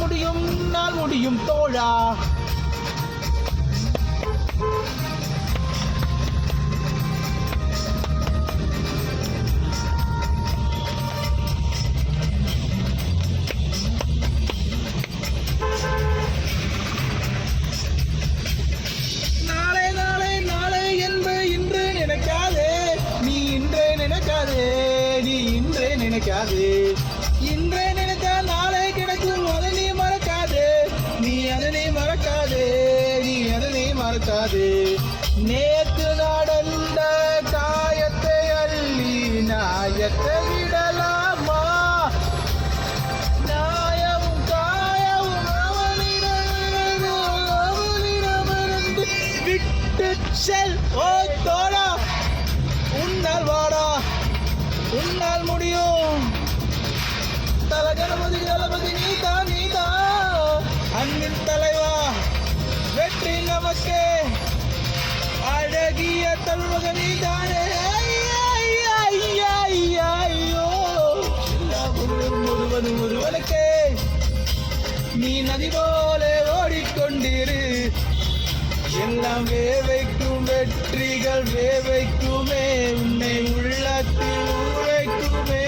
முடியும் நாள் முடியும் தோழா. நாளை நாளை நாளை என்பது இன்று நினைக்காதே, நீ இன்றே நினைக்காதே, நீ இன்றே நினைக்காதே. இன்றே நினைத்தால் நாளை கிடைக்கும், அதை நீ மறக்காதே, நீ அதனை மறக்காதே, நீ அதனை மறக்காதே. நேற்று நடந்த காயத்தை அள்ளி நாயத்தை விடலாமா? நாயமும் காயமும் அவனிடமிருந்து விட்டு செல். ஓ தோழா, உன்னால் வாடா, உன்னால் முடியும். தலகணபதி தளபதி நீதான் நீதான், அன்பின் தலைவா, வெற்றி நமக்கே. அழகிய தமிழக நீதானே. ஐயோ, முழுவதும் ஒருவனுக்கே. நீ நதி போல ஓடிக்கொண்டிரு, எல்லாம் வேவைக்கும், வெற்றிகள் வேவைக்குமே, உன்னை உள்ளத்தில் உழைக்குமே.